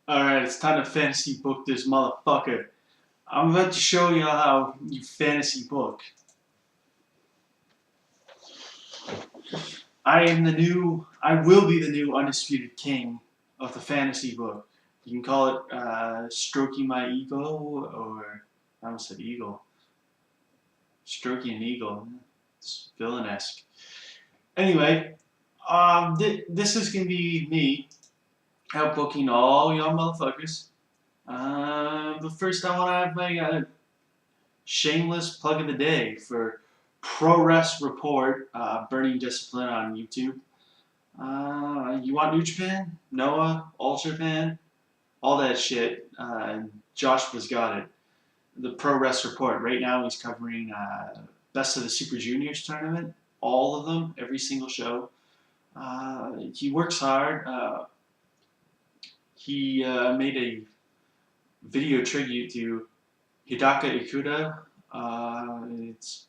Alright, it's time to fantasy book this motherfucker. I'm about to show you how you fantasy book. I will be the new undisputed king of the fantasy book. You can call it Stroking My Ego, or I almost said Eagle. Stroking an Eagle. It's villain-esque. Anyway, this is going to be me outbooking all y'all motherfuckers. But first, I want to have my shameless plug of the day for Pro Wrest Report, Burning Discipline on YouTube. You want New Japan, Noah, All Japan, all that shit. Joshua's got it. The Pro Wrest Report. Right now, he's covering Best of the Super Juniors tournament, all of them, every single show. He works hard. He made a video tribute to Hidaka Ikuda. It's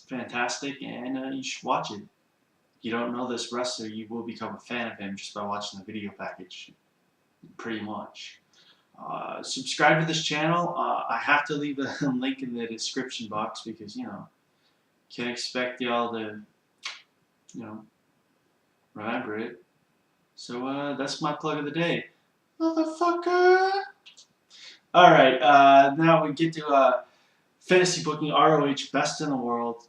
fantastic, and you should watch it. If you don't know this wrestler, you will become a fan of him just by watching the video package, pretty much. Subscribe to this channel. I have to leave a link in the description box because, can't expect y'all to, remember it. So that's my plug of the day. Motherfucker! Alright, now we get to fantasy booking ROH Best in the World.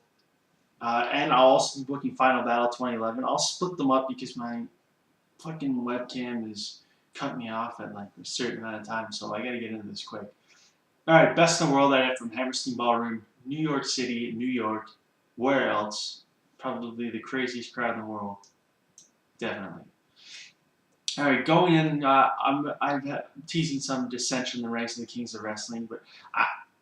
And I'll also be booking Final Battle 2011. I'll split them up because my fucking webcam is cutting me off at like a certain amount of time, so I gotta get into this quick. Alright, Best in the World I have from Hammerstein Ballroom, New York City, New York. Where else? Probably the craziest crowd in the world. Definitely. Alright, going in, I'm teasing some dissension in the ranks of the Kings of Wrestling, but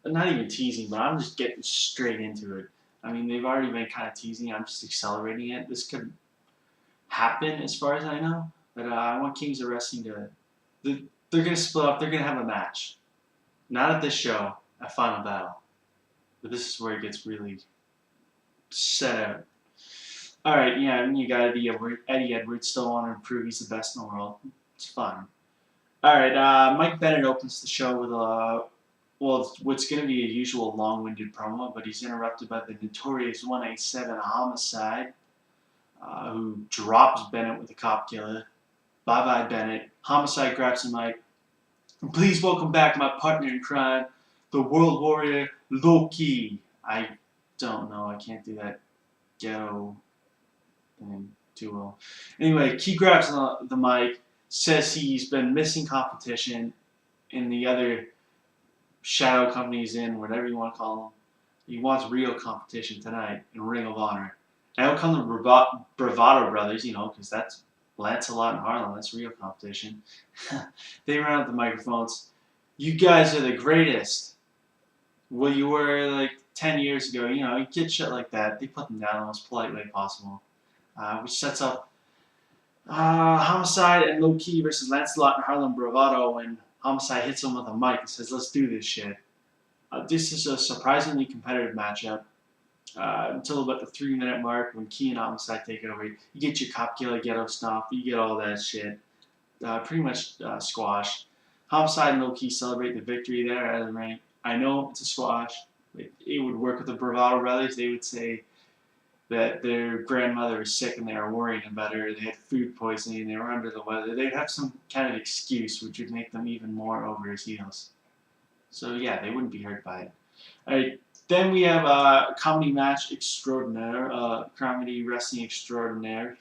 not even teasing, but I'm just getting straight into it. I mean, they've already been kind of teasing. I'm just accelerating it. This could happen as far as I know. But I want Kings of Wrestling to... They're going to split up. They're going to have a match. Not at this show, at Final Battle. But this is where it gets really set out. Alright, yeah, and you got Eddie Edwards. Still want to prove he's the best in the world. It's fun. Alright, Mike Bennett opens the show with well, what's going to be a usual long-winded promo, but he's interrupted by the notorious 187 Homicide, who drops Bennett with a cop killer. Bye-bye, Bennett. Homicide grabs the mic. Please welcome back my partner in crime, the World Warrior Loki. I don't know. I can't do that ghetto thing too well. Anyway, he grabs the mic, says he's been missing competition in the other shadow companies in, whatever you want to call them. He wants real competition tonight in Ring of Honor. And out come the Bravado brothers, because that's Lancelot and Harlem. That's real competition. They run out the microphones. You guys are the greatest. Well, you were like 10 years ago. You get shit like that. They put them down the most polite way possible. Which sets up Homicide and Low Key versus Lancelot and Harlem Bravado when Homicide hits him with a mic and says, let's do this shit. This is a surprisingly competitive matchup until about the 3-minute mark when Key and Homicide take it over. You get your cop killer, ghetto stomp, you get all that shit. Pretty much squash. Homicide and Low Key celebrate the victory there out of the ring. I know it's a squash. It would work with the Bravado brothers. They would say that their grandmother was sick and they were worrying about her. They had food poisoning, they were under the weather. They'd have some kind of excuse which would make them even more over his heels. So yeah, they wouldn't be hurt by it. Alright, then we have a comedy match extraordinaire, comedy wrestling extraordinaire,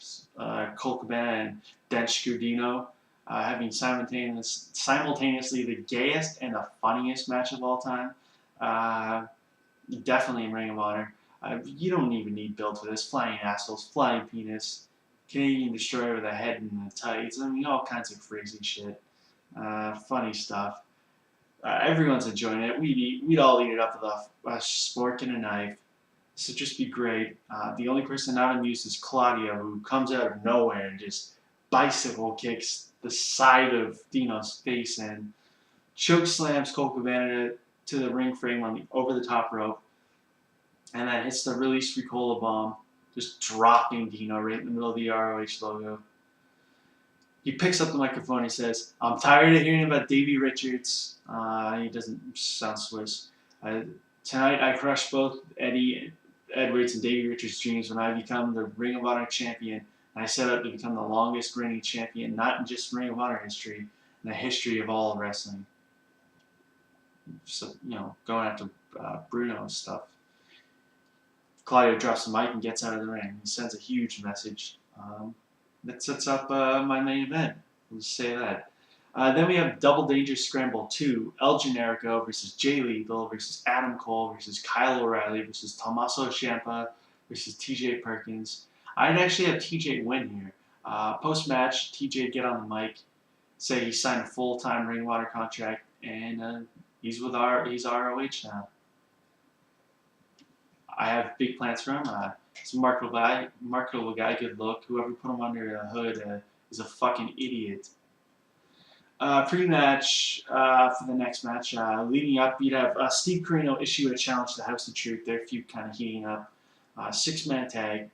Colt Cabana and Danshoku Dino, having simultaneously the gayest and the funniest match of all time. Definitely in Ring of Honor. You don't even need build for this. Flying assholes, flying penis, Canadian destroyer with a head in the tights. I mean, all kinds of crazy shit. Funny stuff. Everyone's enjoying it. We'd all eat it up with a spork and a knife. This would just be great. The only person not amused is Claudio, who comes out of nowhere and just bicycle kicks the side of Dino's face and choke slams Colt Cabana to the ring frame on the over the top rope. And then hits the release Ricola bomb, just dropping Dino right in the middle of the ROH logo. He picks up the microphone. He says, "I'm tired of hearing about Davey Richards." He doesn't sound Swiss. Uh, Tonight, I crushed both Eddie Edwards and Davey Richards' dreams when I become the Ring of Honor champion. And I set out to become the longest reigning champion, not in just Ring of Honor history, in the history of all wrestling. So, going after Bruno and stuff. Claudio drops the mic and gets out of the ring. He sends a huge message. That sets up my main event. Let's say that. Then we have Double Danger Scramble 2. El Generico versus Jay Lethal versus Adam Cole versus Kyle O'Reilly versus Tommaso Ciampa versus TJ Perkins. I'd actually have TJ win here. Post-match, TJ get on the mic, say he signed a full-time Ring of Honor contract, and he's ROH now. I have big plans for him. He's a marketable guy, good look. Whoever put him under a hood is a fucking idiot. Pre-match for the next match, leading up, you'd have Steve Corino issue a challenge to House of Truth. Their feud kind of heating up. 6-man tag.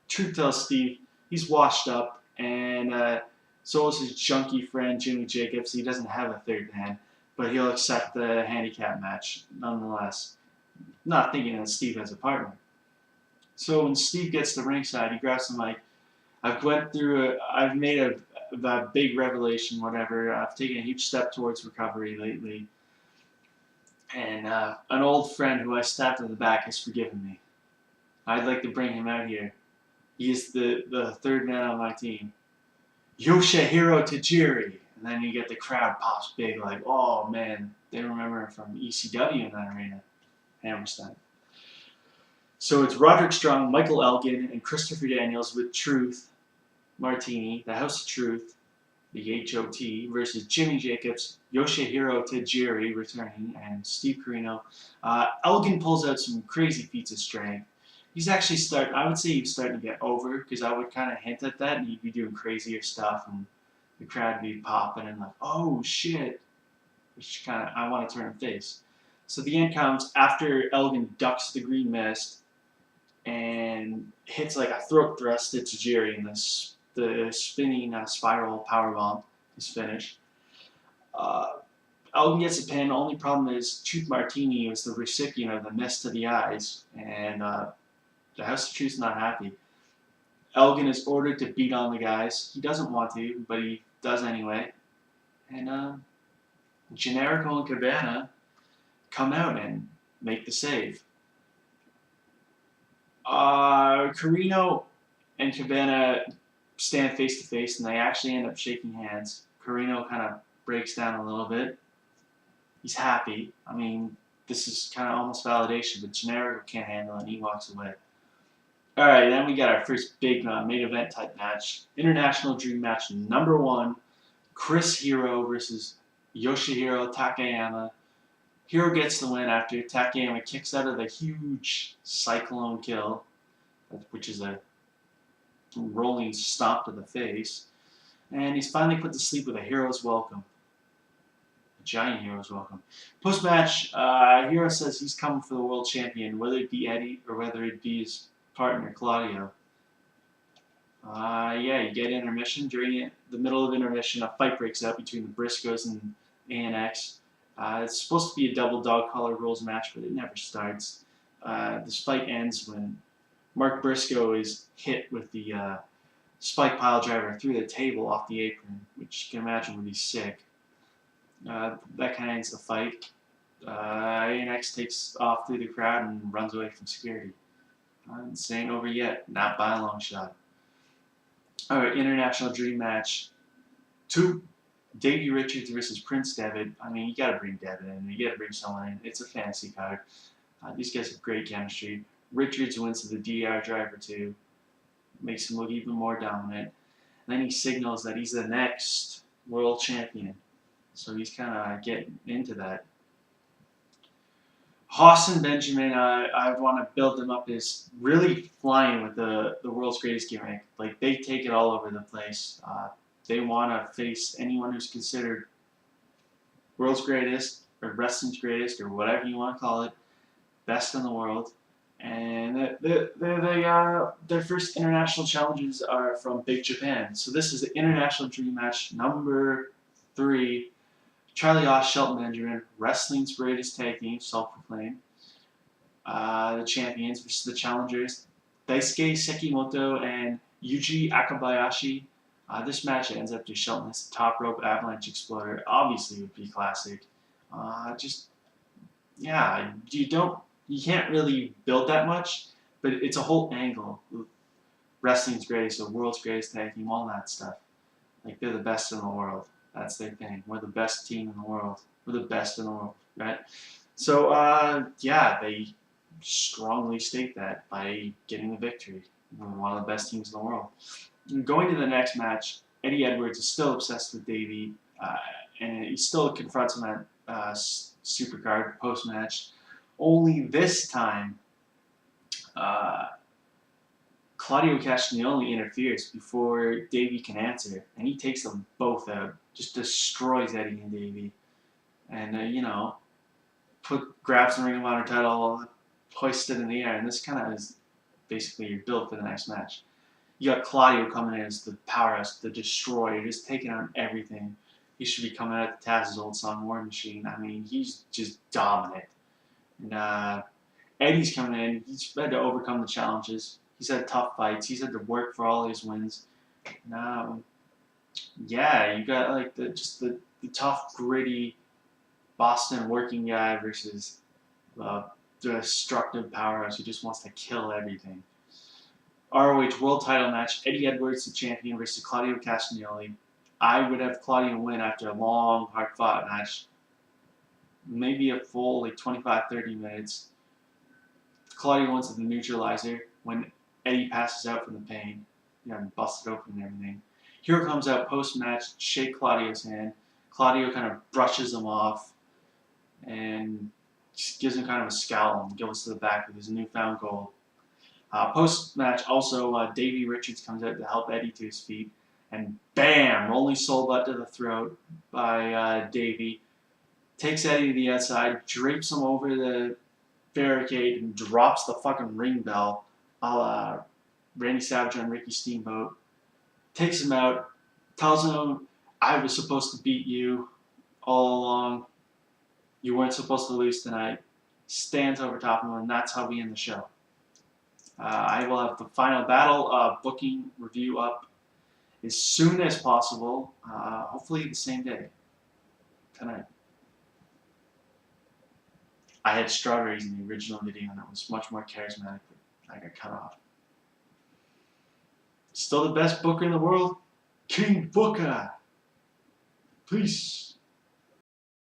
Truth tells Steve he's washed up, and so is his junkie friend Jimmy Jacobs. He doesn't have a third man, but he'll accept the handicap match nonetheless. Not thinking that Steve has a partner. So when Steve gets to ringside, he grabs the mic. I've made a big revelation, whatever. I've taken a huge step towards recovery lately. And an old friend who I stabbed in the back has forgiven me. I'd like to bring him out here. He is the third man on my team. Yoshihiro Tajiri. And then you get the crowd pops big like, oh man, they remember him from ECW in that arena. Hammerstein. So it's Roderick Strong, Michael Elgin, and Christopher Daniels with Truth, Martini, the House of Truth, the HOT, versus Jimmy Jacobs, Yoshihiro Tajiri returning, and Steve Corino. Elgin pulls out some crazy feats of strength. He's actually I would say he's starting to get over, because I would kind of hint at that, and he'd be doing crazier stuff, and the crowd would be popping, and like, oh shit, which kind of, I want to turn him face. So the end comes after Elgin ducks the green mist and hits like a throat thrust to Tajiri, and the spinning spiral powerbomb is finished. Elgin gets a pin. Only problem is Truth Martini was the recipient of the mist to the eyes, and the House of Truth's not happy. Elgin is ordered to beat on the guys. He doesn't want to, but he does anyway. And Generico and Cabana come out and make the save. Corino and Cabana stand face to face, and they actually end up shaking hands. Corino kind of breaks down a little bit. He's happy. I mean, this is kind of almost validation, but Generico can't handle it, and he walks away. All right, then we got our first big main event type match. International Dream Match number 1. Chris Hero versus Yoshihiro Takayama. Hero gets the win after Takayama kicks out of the huge Cyclone Kill, which is a rolling stomp to the face. And he's finally put to sleep with a Hero's Welcome. A giant Hero's Welcome. Post-match, Hero says he's coming for the world champion, whether it be Eddie or whether it be his partner, Claudio. You get intermission. During the middle of intermission, a fight breaks out between the Briscoes and ANX. It's supposed to be a double dog collar rules match, but it never starts. This fight ends when Mark Briscoe is hit with the spike pile driver through the table off the apron, which you can imagine would be sick. That kind of ends the fight. ANX takes off through the crowd and runs away from security. This ain't over yet, not by a long shot. Alright, International Dream Match 2. Davey Richards versus Prince Devitt. I mean, you gotta bring Devitt in. You gotta bring someone in. It's a fantasy card. These guys have great chemistry. Richards wins to the DR driver too. Makes him look even more dominant. And then he signals that he's the next world champion. So he's kind of getting into that. Haas and Benjamin, I want to build them up as really flying with the world's greatest gimmick. Like, they take it all over the place. They want to face anyone who's considered world's greatest, or wrestling's greatest, or whatever you want to call it, best in the world. And their first international challenges are from Big Japan. So this is the International Dream Match number 3. Charlie Haas, Shelton Benjamin, wrestling's greatest tag team, self-proclaimed. The champions versus the challengers, Daisuke Sekimoto and Yuji Akabayashi. This match ends up to Shelton as the top rope avalanche exploder. Obviously, would be classic. You can't really build that much, but it's a whole angle. Wrestling's greatest, the world's greatest tag team, all that stuff. Like they're the best in the world. That's their thing. We're the best team in the world. We're the best in the world, right? So they strongly state that by getting the victory. We're one of the best teams in the world. Going to the next match, Eddie Edwards is still obsessed with Davey, and he still confronts him at Supercard post-match. Only this time, Claudio Castagnoli interferes before Davey can answer, and he takes them both out, just destroys Eddie and Davey, and grabs the Ring of Honor title, hoists it in the air, and this kind of is basically your build for the next match. You got Claudio coming in as the powerhouse, the destroyer, just taking on everything. He should be coming out to Taz's old song, War Machine. I mean, he's just dominant. And Eddie's coming in. He's had to overcome the challenges. He's had tough fights. He's had to work for all his wins. And, you got like the tough, gritty Boston working guy versus the destructive powerhouse who just wants to kill everything. ROH World Title match: Eddie Edwards, the champion, versus Claudio Castagnoli. I would have Claudio win after a long, hard-fought match. Maybe a full 25-30 minutes. Claudio wins with the neutralizer when Eddie passes out from the pain. Busted open and everything. Hero comes out post-match, shake Claudio's hand. Claudio kind of brushes him off and just gives him kind of a scowl and goes to the back with his newfound gold. Post-match, also, Davey Richards comes out to help Eddie to his feet. And bam! Rolling soul butt to the throat by Davey. Takes Eddie to the outside, drapes him over the barricade, and drops the fucking ring bell a la Randy Savage on Ricky Steamboat. Takes him out, tells him, I was supposed to beat you all along. You weren't supposed to lose tonight. Stands over top of him, and that's how we end the show. I will have the final battle booking review up as soon as possible, hopefully the same day, tonight. I had strawberries in the original video and it was much more charismatic, but I got cut off. Still the best booker in the world, King Booker. Peace.